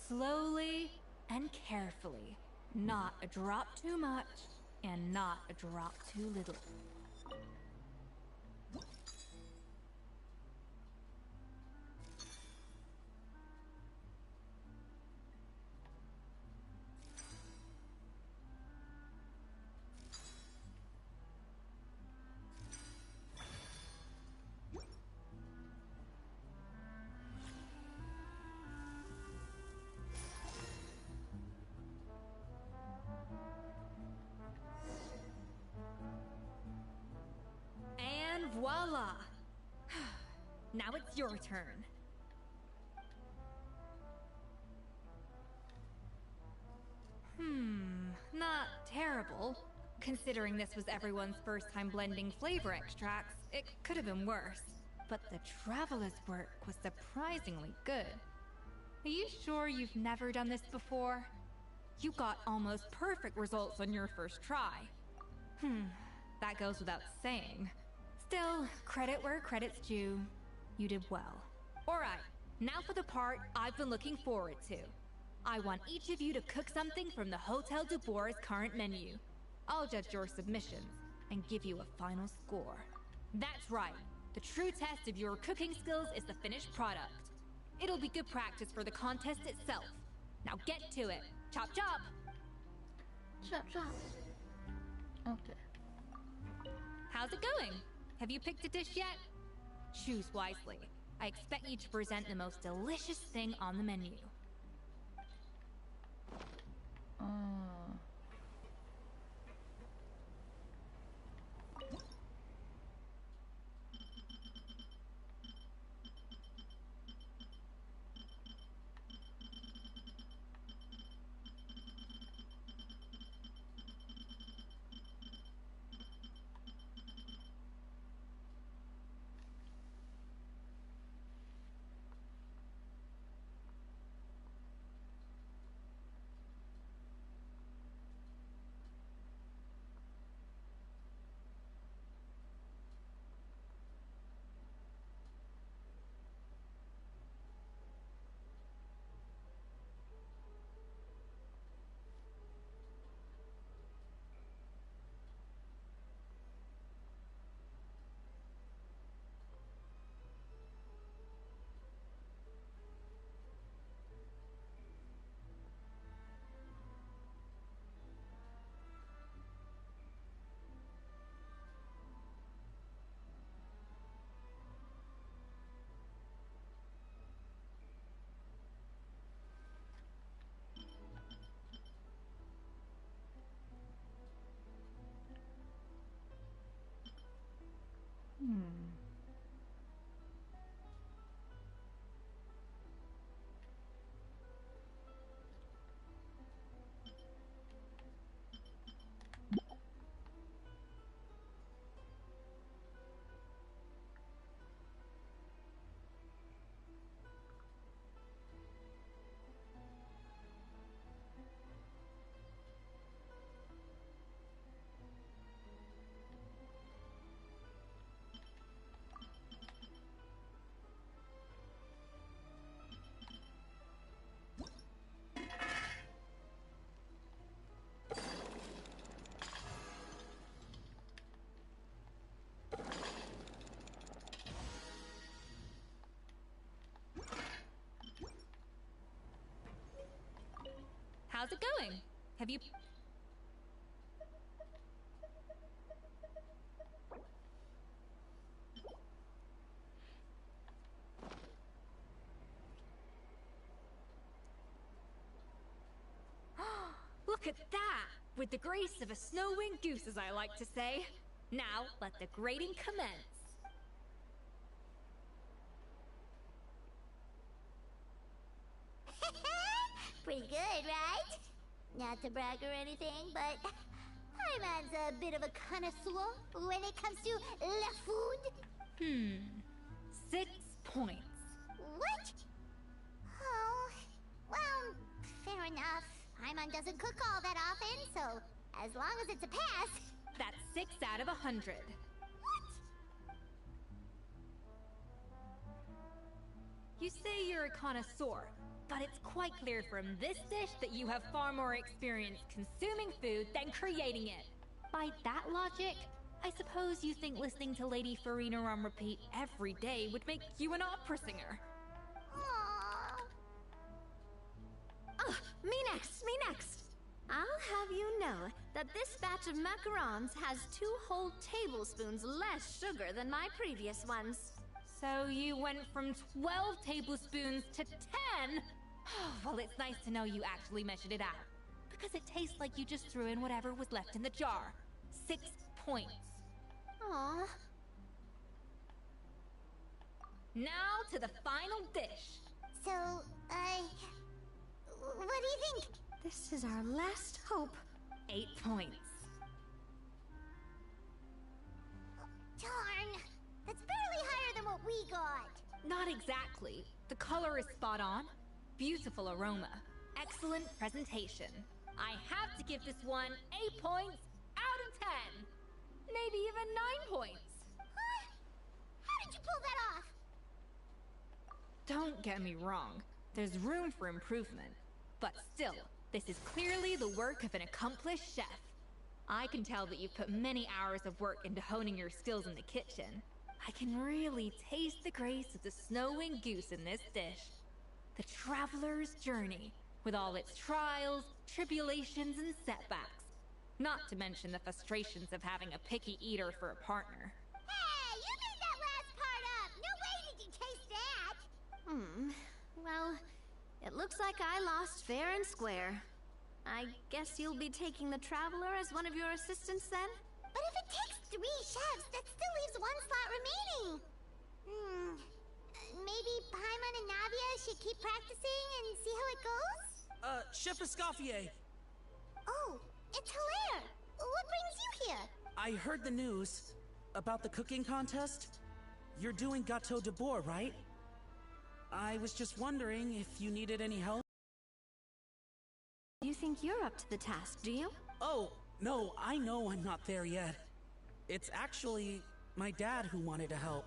[SPEAKER 7] Slowly and carefully. Not a drop too much, and not a drop too little. Voila! Now it's your turn. Not terrible. Considering this was everyone's first time blending flavor extracts, it could have been worse. But the Traveler's work was surprisingly good. Are you sure you've never done this before? You got almost perfect results on your first try. That goes without saying. Still, credit where credit's due. You did well. Alright, now for the part I've been looking forward to. I want each of you to cook something from the Hotel du Bois' current menu. I'll judge your submissions and give you a final score. That's right. The true test of your cooking skills is the finished product. It'll be good practice for the contest itself. Now get to it. Chop chop!
[SPEAKER 1] Chop chop. Okay.
[SPEAKER 7] How's it going? Have you picked a dish yet? Choose wisely. I expect you to present the most delicious thing on the menu. How's it going? Have you... Look at that! With the grace of a snow-winged goose, as I like to say. Now, let the grating commence.
[SPEAKER 5] Pretty good, right? Not to brag or anything, but Hyman's a bit of a connoisseur when it comes to la food.
[SPEAKER 7] 6 points.
[SPEAKER 5] What? Oh, well, fair enough. Hyman doesn't cook all that often, so as long as it's a pass.
[SPEAKER 7] That's 6 out of 100.
[SPEAKER 5] What?
[SPEAKER 7] You say you're a connoisseur, but it's quite clear from this dish that you have far more experience consuming food than creating it. By that logic, I suppose you think listening to Lady Farina on repeat every day would make you an opera singer.
[SPEAKER 5] Aww.
[SPEAKER 2] Oh, me next, me next. I'll have you know that this batch of macarons has 2 whole tablespoons less sugar than my previous ones.
[SPEAKER 7] So you went from 12 tablespoons to 10? Well, it's nice to know you actually measured it out. Because it tastes like you just threw in whatever was left in the jar. 6 points.
[SPEAKER 2] Aww.
[SPEAKER 7] Now to the final dish.
[SPEAKER 5] So, what do you think?
[SPEAKER 2] This is our last hope.
[SPEAKER 7] 8 points.
[SPEAKER 5] Darn. That's barely higher than what we got.
[SPEAKER 7] Not exactly. The color is spot on. Beautiful aroma. Excellent presentation. I have to give this one 8 points out of 10. Maybe even 9 points.
[SPEAKER 5] Huh? How did you pull that off?
[SPEAKER 7] Don't get me wrong. There's room for improvement. But still, this is clearly the work of an accomplished chef. I can tell that you've put many hours of work into honing your skills in the kitchen. I can really taste the grace of the snow-winged goose in this dish. The traveler's journey, with all its trials, tribulations, and setbacks. Not to mention the frustrations of having a picky eater for a partner.
[SPEAKER 5] Hey, you made that last part up! No way did you taste that!
[SPEAKER 2] Well, it looks like I lost fair and square. I guess you'll be taking the Traveler as one of your assistants then?
[SPEAKER 5] But if it takes 3 chefs, that still leaves 1 slot remaining. Maybe Paimon and Navia should keep practicing and see how it goes?
[SPEAKER 8] Chef Escoffier.
[SPEAKER 5] Oh, it's Hilaire. What brings you here?
[SPEAKER 8] I heard the news about the cooking contest. You're doing Gâteau de Bois, right? I was just wondering if you needed any help.
[SPEAKER 2] You think you're up to the task, do you?
[SPEAKER 8] Oh, no, I know I'm not there yet. It's actually my dad who wanted to help.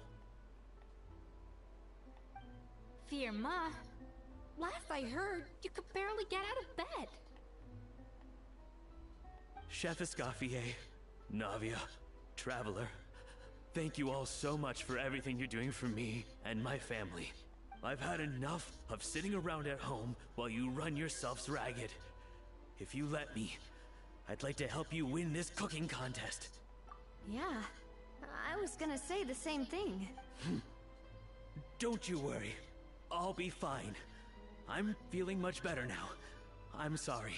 [SPEAKER 7] Firma, last I heard, you could barely get out of bed.
[SPEAKER 4] Chef Escoffier, Navia, Traveler, thank you all so much for everything you're doing for me and my family. I've had enough of sitting around at home while you run yourselves ragged. If you let me, I'd like to help you win this cooking contest.
[SPEAKER 2] Yeah, I was gonna say the same thing.
[SPEAKER 4] Don't you worry. I'll be fine. I'm feeling much better now. I'm sorry.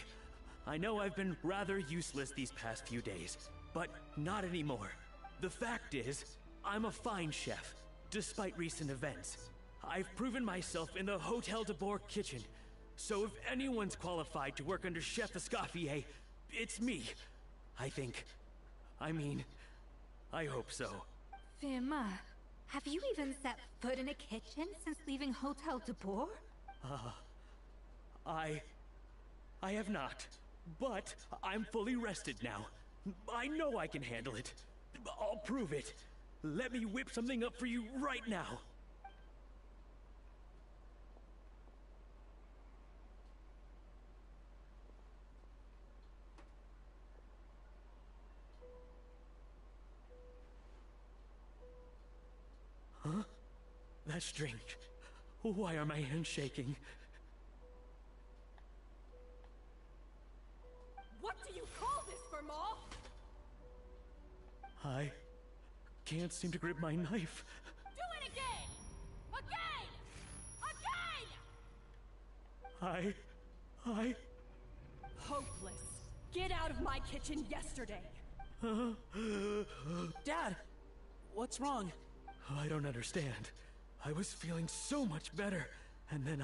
[SPEAKER 4] I know I've been rather useless these past few days, but not anymore. The fact is, I'm a fine chef, despite recent events. I've proven myself in the Hotel de Bois kitchen, so if anyone's qualified to work under Chef Escoffier, it's me. I think. I mean, I hope so.
[SPEAKER 7] Firma, have you even set foot in a kitchen since leaving Hotel de Bois?
[SPEAKER 4] I have not, but I'm fully rested now. I know I can handle it. I'll prove it. Let me whip something up for you right now. Huh? That's strange. Why are my hands shaking?
[SPEAKER 3] What do you call this, Firma?
[SPEAKER 4] I can't seem to grip my knife.
[SPEAKER 3] Do it again! Again! Again!
[SPEAKER 4] I...
[SPEAKER 3] Hopeless. Get out of my kitchen yesterday!
[SPEAKER 8] Dad, what's wrong?
[SPEAKER 4] I don't understand. I was feeling so much better, and then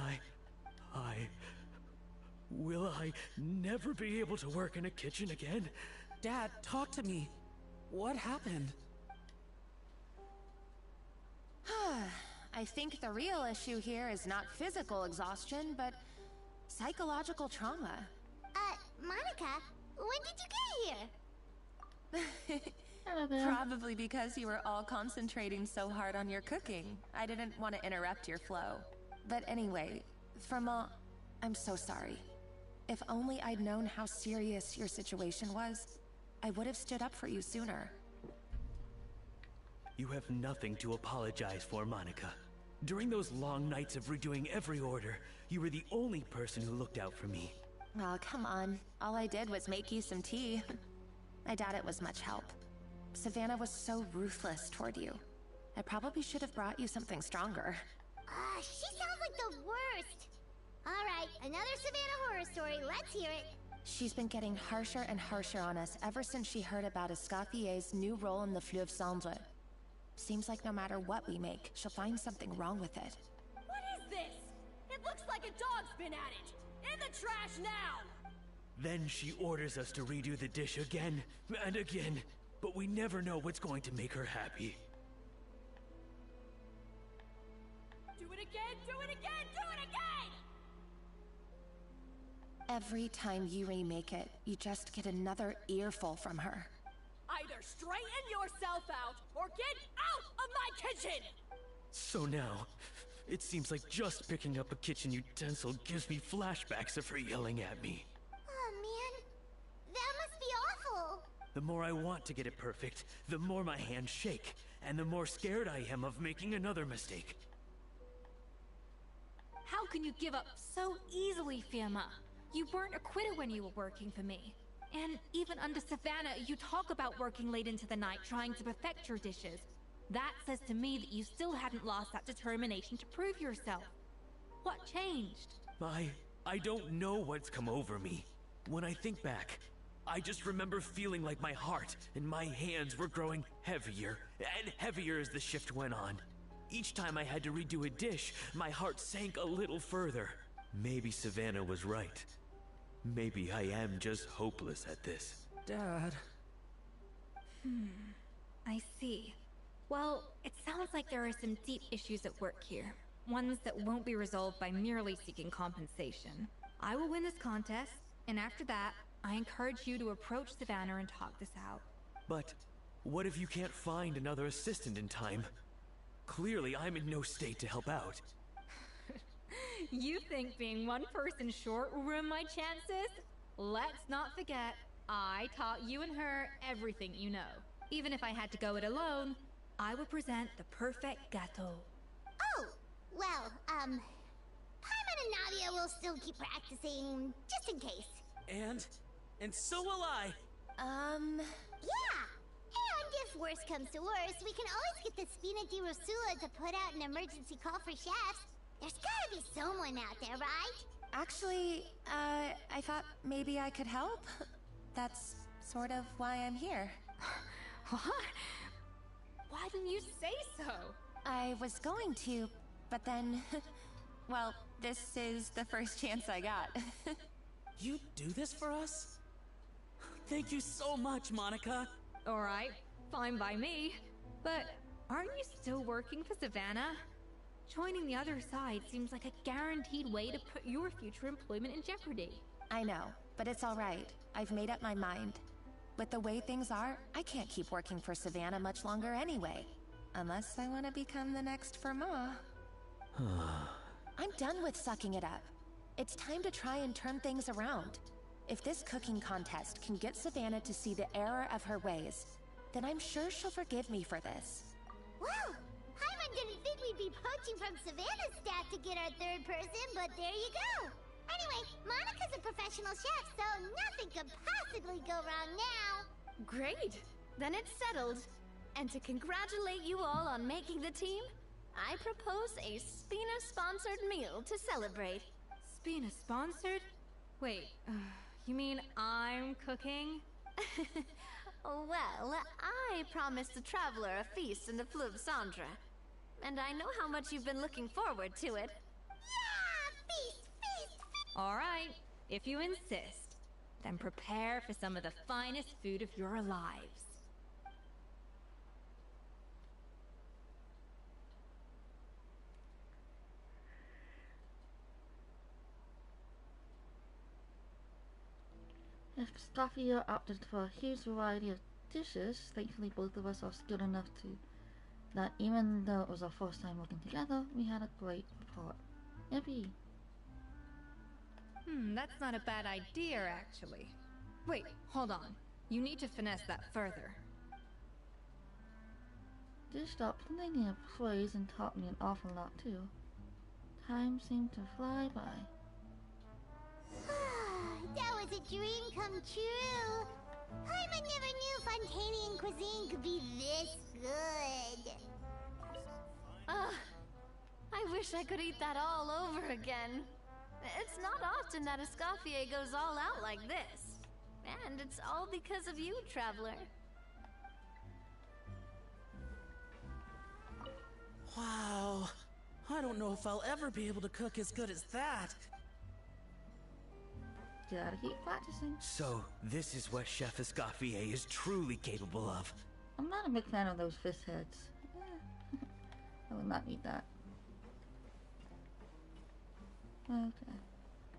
[SPEAKER 4] Will I never be able to work in a kitchen again?
[SPEAKER 8] Dad, talk to me. What happened?
[SPEAKER 10] I think the real issue here is not physical exhaustion, but psychological trauma.
[SPEAKER 5] Monica, when did you get here?
[SPEAKER 1] Hello there.
[SPEAKER 10] Probably because you were all concentrating so hard on your cooking. I didn't want to interrupt your flow. But anyway, I'm so sorry. If only I'd known how serious your situation was, I would have stood up for you sooner.
[SPEAKER 4] You have nothing to apologize for, Monica. During those long nights of redoing every order, you were the only person who looked out for me.
[SPEAKER 10] Oh, come on. All I did was make you some tea. I doubt it was much help. Savannah was so ruthless toward you. I probably should have brought you something stronger.
[SPEAKER 5] She sounds like the worst. Alright, another Savannah horror story, let's hear it.
[SPEAKER 10] She's been getting harsher and harsher on us ever since she heard about Escoffier's new role in the Fleuve Cendre. Seems like no matter what we make, she'll find something wrong with it.
[SPEAKER 3] What is this? It looks like a dog's been at it! In the trash now!
[SPEAKER 4] Then she orders us to redo the dish again and again, but we never know what's going to make her happy.
[SPEAKER 3] Do it again, do it again, do it again!
[SPEAKER 10] Every time you remake it, you just get another earful from her.
[SPEAKER 3] Either straighten yourself out, or get out of my kitchen!
[SPEAKER 4] So now, it seems like just picking up a kitchen utensil gives me flashbacks of her yelling at me.
[SPEAKER 5] Oh man, that must be awful.
[SPEAKER 4] The more I want to get it perfect, the more my hands shake, and the more scared I am of making another mistake.
[SPEAKER 7] How can you give up so easily, Fiamma? You weren't a quitter when you were working for me. And even under Savannah, you talk about working late into the night trying to perfect your dishes. That says to me that you still hadn't lost that determination to prove yourself. What changed?
[SPEAKER 4] I don't know what's come over me. When I think back, I just remember feeling like my heart and my hands were growing heavier and heavier as the shift went on. Each time I had to redo a dish, my heart sank a little further. Maybe Savannah was right. Maybe I am just hopeless at this.
[SPEAKER 8] Dad.
[SPEAKER 7] I see. Well, it sounds like there are some deep issues at work here. Ones that won't be resolved by merely seeking compensation. I will win this contest, and after that, I encourage you to approach Savannah and talk this out.
[SPEAKER 4] But what if you can't find another assistant in time? Clearly, I'm in no state to help out.
[SPEAKER 7] You think being one person short will ruin my chances? Let's not forget, I taught you and her everything you know. Even if I had to go it alone, I would present the perfect gâteau.
[SPEAKER 5] Oh, well, Paimon and Nadia will still keep practicing, just in case.
[SPEAKER 8] And so will I.
[SPEAKER 5] Yeah! And if worse comes to worse, we can always get the Spina di Rosula to put out an emergency call for chefs. There's gotta be someone out there, right?
[SPEAKER 10] Actually, I thought maybe I could help. That's sort of why I'm here.
[SPEAKER 7] What? Why didn't you say so?
[SPEAKER 10] I was going to, but then... well, this is the first chance I got.
[SPEAKER 8] You do this for us? Thank you so much, Monica.
[SPEAKER 7] Alright, fine by me. But aren't you still working for Savannah? Joining the other side seems like a guaranteed way to put your future employment in jeopardy.
[SPEAKER 10] I know, but it's alright. I've made up my mind. With the way things are, I can't keep working for Savannah much longer anyway. Unless I want to become the next Firma. I'm done with sucking it up. It's time to try and turn things around. If this cooking contest can get Savannah to see the error of her ways, then I'm sure she'll forgive me for this.
[SPEAKER 5] Wow! Paimon didn't think we'd be poaching from Savannah's staff to get our third person, but there you go! Anyway, Monica's a professional chef, so nothing could possibly go wrong now!
[SPEAKER 2] Great! Then it's settled. And to congratulate you all on making the team, I propose a Spina-sponsored meal to celebrate.
[SPEAKER 7] Spina sponsored? Wait, You mean I'm cooking?
[SPEAKER 2] Well, I promised the traveler a feast in the Fleuve Cendre. And I know how much you've been looking forward to it.
[SPEAKER 5] Yeah! Feast, feast, feast!
[SPEAKER 7] Alright, if you insist, then prepare for some of the finest food of your lives.
[SPEAKER 1] Escoffier opted for a huge variety of dishes. Thankfully, both of us are skilled enough to that even though it was our first time working together, we had a great rapport. Yippee!
[SPEAKER 7] That's not a bad idea, actually. Wait, hold on. You need to finesse that further.
[SPEAKER 1] Dished up plenty of praise and taught me an awful lot too. Time seemed to fly by.
[SPEAKER 5] That was a dream come true. I never knew Fontainian cuisine could be this good.
[SPEAKER 2] I wish I could eat that all over again. It's not often that Escoffier goes all out like this. And it's all because of you, Traveler.
[SPEAKER 8] Wow. I don't know if I'll ever be able to cook as good as that.
[SPEAKER 1] Gotta keep practicing.
[SPEAKER 4] So, this is what Chef Escoffier is truly capable of.
[SPEAKER 1] I'm not a big fan of those fish heads. I will not eat that. Okay.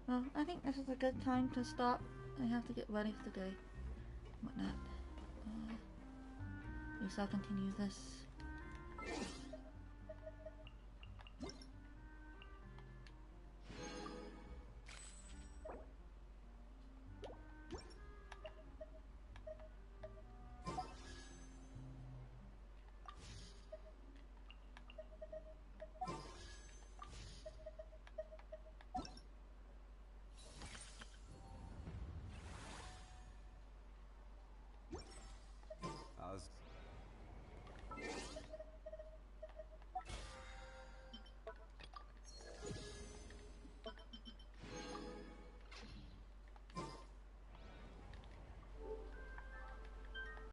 [SPEAKER 1] Well, I think this is a good time to stop. I have to get ready for the day. Whatnot. We shall continue this